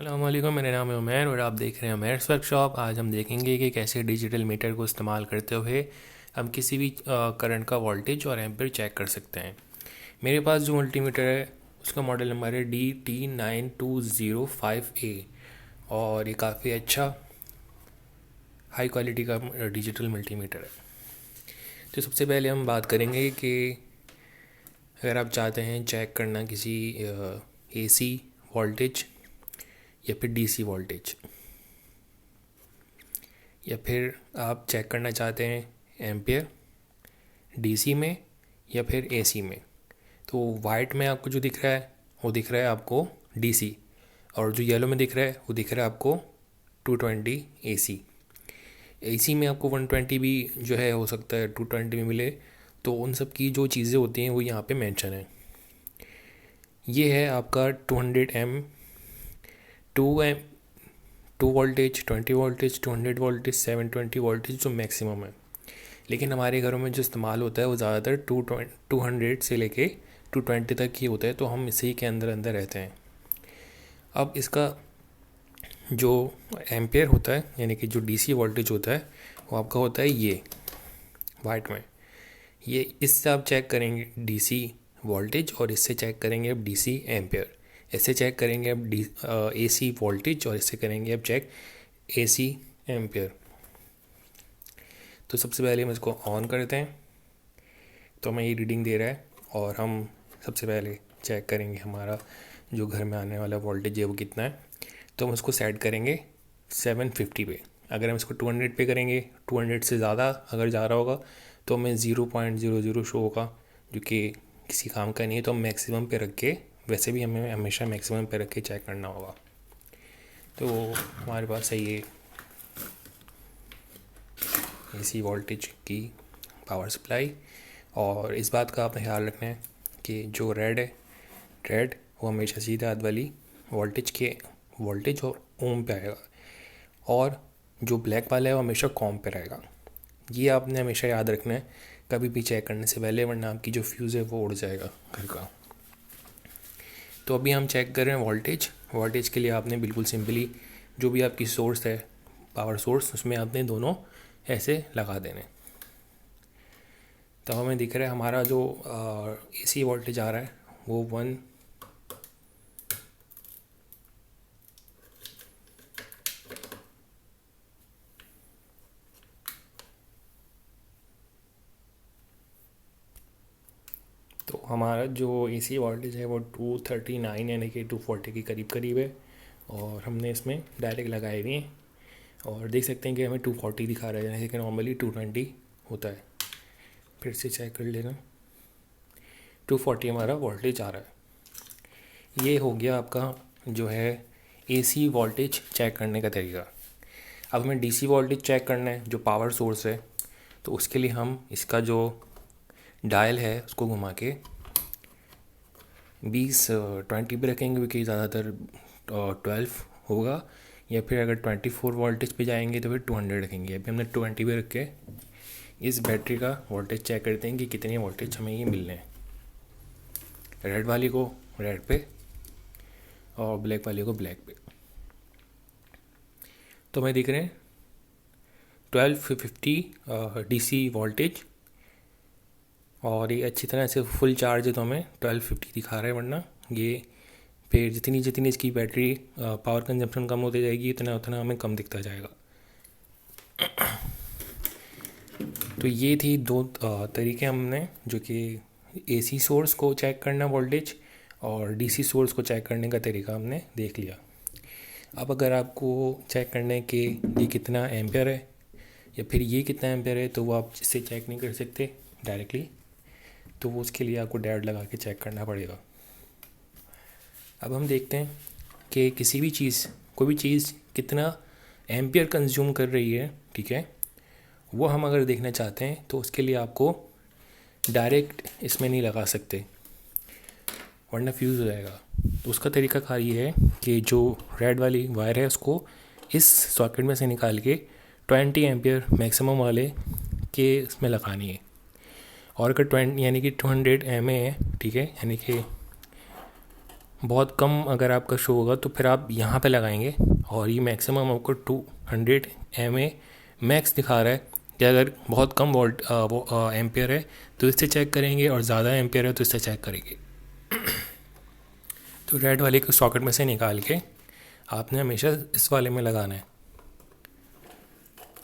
अस्सलामुअलैकुम, मेरा नाम है उमैर और आप देख रहे हैं उमैर्स वर्कशॉप। आज हम देखेंगे कि कैसे डिजिटल मीटर को इस्तेमाल करते हुए हम किसी भी करंट का वोल्टेज और एम्पीयर चेक कर सकते हैं। मेरे पास जो मल्टीमीटर है उसका मॉडल नंबर है DT9205A और ये काफ़ी अच्छा हाई क्वालिटी का डिजिटल मल्टीमीटर है। तो सबसे पहले हम बात करेंगे कि अगर आप चाहते हैं चेक करना किसी AC वोल्टेज या फिर DC वोल्टेज, या फिर आप चेक करना चाहते हैं एम्पियर DC में या फिर AC में, तो वाइट में आपको जो दिख रहा है वो दिख रहा है आपको DC, और जो येलो में दिख रहा है वो दिख रहा है आपको 220 AC। AC में आपको 120 भी जो है हो सकता है 220 में मिले, तो उन सब की जो चीज़ें होती हैं वो यहाँ पे मेंशन है। ये है आपका 200 M 2 voltage, 20 voltage, 200 voltage, 720 voltage जो मैक्सिमम है। लेकिन हमारे घरों में जो इस्तेमाल होता है वो ज़्यादातर 200 से लेके 220 तक ही होता है, तो हम इसी के अंदर अंदर रहते हैं। अब इसका जो एम्पियर होता है यानी कि जो DC वोल्टेज होता है वो आपका होता है ये वाइट में। ये इससे आप चेक करेंगे DC वोल्टेज और इससे चेक करेंगे अब DC एम्पियर। इससे चेक करेंगे अब AC वोल्टेज और इससे करेंगे अब चेक AC एम्पियर। तो सबसे पहले हम इसको ऑन करते हैं, तो हमें ये रीडिंग दे रहा है और हम सबसे पहले चेक करेंगे हमारा जो घर में आने वाला वोल्टेज है वो कितना है। तो हम उसको सेट करेंगे 750 पे। अगर हम इसको 200 पे करेंगे, 200 से ज़्यादा अगर जा रहा होगा तो हमें 0.00 शो होगा, जो कि किसी काम का नहीं है। तो हम मैक्सिमम पे रख के, वैसे भी हमें हमेशा मैक्सिमम पे रख के चेक करना होगा। तो हमारे पास है ये AC वोल्टेज की पावर सप्लाई, और इस बात का आपने ख्याल रखना है कि जो रेड है, रेड वो हमेशा सीधा हाथ वाली वोल्टेज और ओम पे आएगा, और जो ब्लैक वाला है वो हमेशा कॉम पे रहेगा। ये आपने हमेशा याद रखना है कभी भी चेक करने से पहले, वरना आपकी जो फ्यूज़ है वो उड़ जाएगा घर का। तो अभी हम चेक कर रहे हैं वोल्टेज के लिए आपने बिल्कुल सिंपली जो भी आपकी सोर्स है, पावर सोर्स, उसमें आपने दोनों ऐसे लगा देने। तो हमें दिख रहा है हमारा जो AC वोल्टेज आ रहा है वो 1 तो हमारा जो AC वोल्टेज है वो 239 यानी कि 240 के करीब करीब है, और हमने इसमें डायरेक्ट लगाए हुए हैं और देख सकते हैं कि हमें 240 दिखा रहा है, जैसे कि नॉर्मली 220 होता है। फिर से चेक कर लेना, 240 हमारा वोल्टेज आ रहा है। ये हो गया आपका जो है AC वोल्टेज चेक करने का तरीका। अब हमें DC वोल्टेज चेक करना है जो पावर सोर्स है, तो उसके लिए हम इसका जो डायल है उसको घुमा के 20 पे रखेंगे, क्योंकि ज़्यादातर 12 होगा, या फिर अगर 24 वोल्टेज पे जाएंगे तो फिर 200 रखेंगे। अभी हमने 20 पे रख के इस बैटरी का वोल्टेज चेक करते हैं कि कितने वोल्टेज हमें ये मिलने हैं। रेड वाली को रेड पे और ब्लैक वाली को ब्लैक पे। तो हमें दिख रहे हैं 1250 DC वोल्टेज, और ये अच्छी तरह से फुल चार्ज है तो हमें 1250 दिखा रहा है, वरना ये फिर जितनी जितनी इसकी बैटरी पावर कंजप्शन कम होती जाएगी उतना उतना हमें कम दिखता जाएगा। तो ये थी दो तरीके हमने, जो कि AC सोर्स को चेक करना वोल्टेज और DC सोर्स को चेक करने का तरीका हमने देख लिया। अब अगर आपको चेक करने के ये कितना एम्पियर है या फिर ये कितना एम्पियर है, तो वो आप इससे चेक नहीं कर सकते डायरेक्टली, तो वो उसके लिए आपको डैड लगा के चेक करना पड़ेगा। अब हम देखते हैं कि किसी भी चीज़, कोई भी चीज़ कितना एम्पियर कंज्यूम कर रही है, ठीक है, वो हम अगर देखना चाहते हैं तो उसके लिए आपको डायरेक्ट इसमें नहीं लगा सकते, वरना फ्यूज़ हो जाएगा। तो उसका तरीका कार ये है कि जो रेड वाली वायर है उसको इस सॉकेट में से निकाल के 20 एम्पियर मैक्सिमम वाले के इसमें लगानी है, और अगर 20 यानी कि 200 mA है, ठीक है, यानी कि बहुत कम अगर आपका शो होगा तो फिर आप यहाँ पे लगाएंगे, और ये मैक्सिमम आपको 200 mA मैक्स दिखा रहा है कि अगर बहुत कम वोल्ट वो एम्पियर है तो इससे चेक करेंगे, और ज़्यादा एम्पियर है तो इससे चेक करेंगे। तो रेड वाले को सॉकेट में से निकाल के आपने हमेशा इस वाले में लगाना है।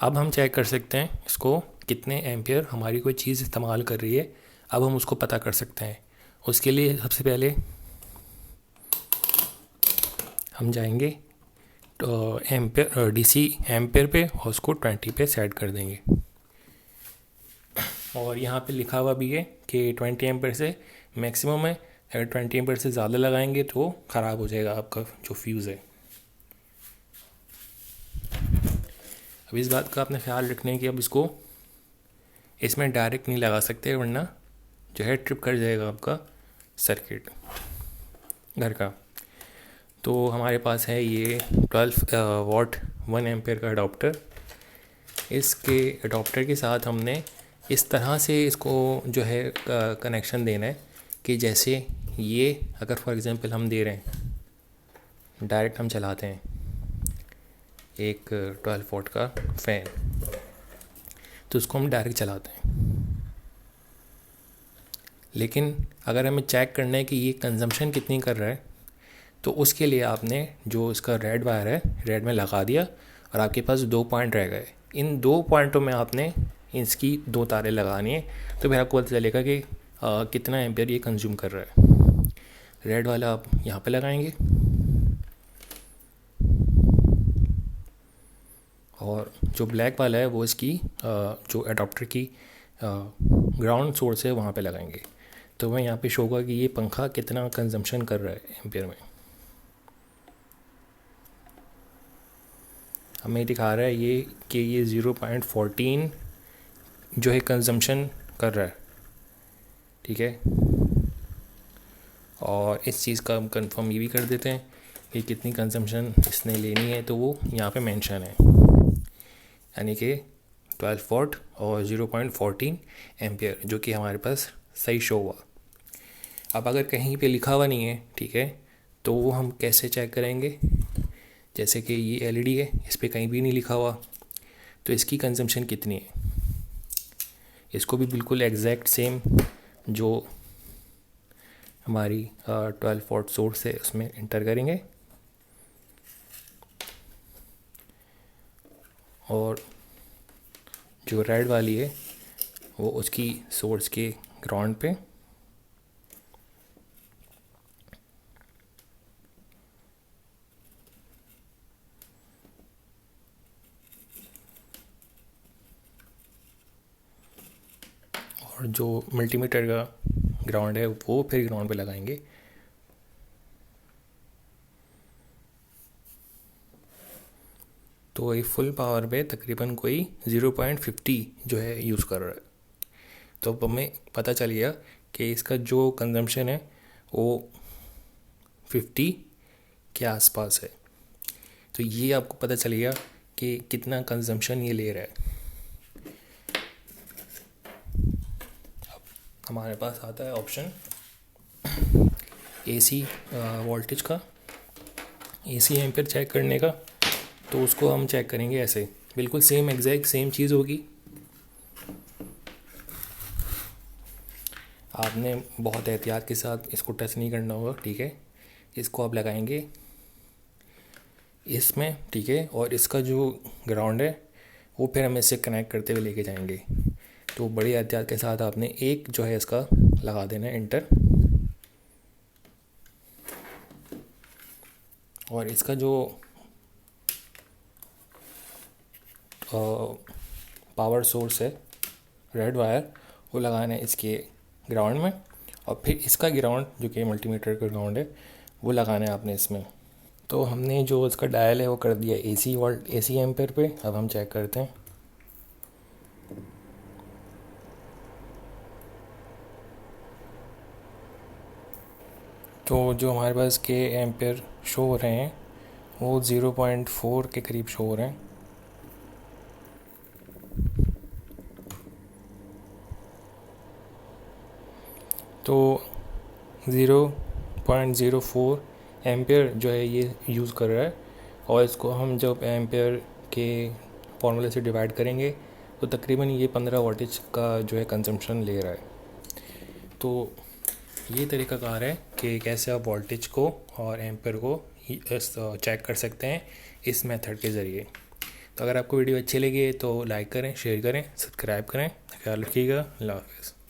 अब हम चेक कर सकते हैं इसको कितने एम्पियर हमारी कोई चीज़ इस्तेमाल कर रही है, अब हम उसको पता कर सकते हैं। उसके लिए सबसे पहले हम जाएंगे तो एम्पियर डीसी एम्पियर पे, और उसको 20 पे सेट कर देंगे। और यहाँ पे लिखा हुआ भी है कि 20 एम्पियर से मैक्सिमम है, अगर 20 एम्पियर से ज़्यादा लगाएंगे तो ख़राब हो जाएगा आपका जो फ्यूज़ है। अब इस बात का आपने ख्याल रखना है कि अब इसको इसमें डायरेक्ट नहीं लगा सकते, वरना जो है ट्रिप कर जाएगा आपका सर्किट घर का। तो हमारे पास है ये 12 वॉट 1 एम्पियर का अडोप्टर। इसके अडोप्टर के साथ हमने इस तरह से इसको जो है कनेक्शन देना है कि जैसे ये अगर फॉर एग्जांपल हम दे रहे हैं, डायरेक्ट हम चलाते हैं एक 12 वॉट का फ़ैन, तो उसको हम डायरेक्ट चलाते हैं। लेकिन अगर हमें चेक करना है कि ये कंजम्पशन कितनी कर रहा है, तो उसके लिए आपने जो इसका रेड वायर है, रेड में लगा दिया, और आपके पास 2 पॉइंट रह गए। इन 2 पॉइंटों में आपने इसकी 2 तारें लगानी है, तो फिर आपको पता चलेगा कि कितना एम्पियर ये कंज्यूम कर रहा है। रेड वाला आप यहाँ पे लगाएंगे, और जो ब्लैक वाला है वो इसकी जो अडोप्टर की ग्राउंड सोर्स है वहाँ पे लगाएंगे। तो वह यहाँ पे शो होगा कि ये पंखा कितना कंजम्पशन कर रहा है एम्पियर में। हमें दिखा रहा है ये कि ये 0.14 जो है कंजम्पशन कर रहा है, ठीक है। और इस चीज़ का हम कंफर्म ये भी कर देते हैं कि कितनी कंजम्पशन इसने लेनी है, तो वो यहाँ पे मेंशन है, यानी कि 12 वॉट और 0.14 एम्पियर, जो कि हमारे पास सही शो हुआ। अब अगर कहीं पे लिखा हुआ नहीं है, ठीक है, तो वो हम कैसे चेक करेंगे? जैसे कि ये एलईडी है, इस पर कहीं भी नहीं लिखा हुआ, तो इसकी कंजम्पशन कितनी है, इसको भी बिल्कुल एग्जैक्ट सेम जो हमारी 12 वॉट सोर्स है उसमें इंटर करेंगे, और जो रेड वाली है वो उसकी सोर्स के ग्राउंड पे, और जो मल्टीमीटर का ग्राउंड है वो फिर ग्राउंड पे लगाएंगे। तो ये फुल पावर पे तकरीबन कोई 0.50 जो है यूज़ कर रहा है। तो अब हमें पता चल गया कि इसका जो कंजम्पशन है वो 50 के आसपास है। तो ये आपको पता चल गया कि कितना कंजम्पशन ये ले रहा है। हमारे पास आता है ऑप्शन एसी वोल्टेज का, एसी एम्पियर चेक करने का। तो उसको हम चेक करेंगे ऐसे, बिल्कुल सेम एग्जैक्ट सेम चीज़ होगी। आपने बहुत एहतियात के साथ इसको टच नहीं करना होगा, ठीक है। इसको आप लगाएंगे इसमें, ठीक है, और इसका जो ग्राउंड है वो फिर हम इससे कनेक्ट करते हुए लेके जाएंगे। तो बड़ी एहतियात के साथ आपने एक जो है इसका लगा देना है इंटर, और इसका जो पावर सोर्स है रेड वायर वो लगाना है इसके ग्राउंड में, और फिर इसका ग्राउंड जो कि मल्टीमीटर का ग्राउंड है वो लगाना है आपने इसमें। तो हमने जो इसका डायल है वो कर दिया एसी वोल्ट एसी एम्पेयर पे। अब हम चेक करते हैं। तो जो हमारे पास के एम्पेयर शो हो रहे हैं वो 0.4 के करीब शो हो रहे हैं। तो 0.04 एम्पियर जो है ये यूज़ कर रहा है, और इसको हम जब एम्पियर के फॉर्मूले से डिवाइड करेंगे तो तकरीबन ये 15 वोल्टेज का जो है कंजम्पशन ले रहा है। तो ये तरीक़ाकार है कि कैसे आप वोल्टेज को और एम्पियर को चेक कर सकते हैं इस मेथड के ज़रिए। तो अगर आपको वीडियो अच्छी लगी तो लाइक करें, शेयर करें, सब्सक्राइब करें। ख्याल रखिएगा। अल्लाह हाफ़िज़।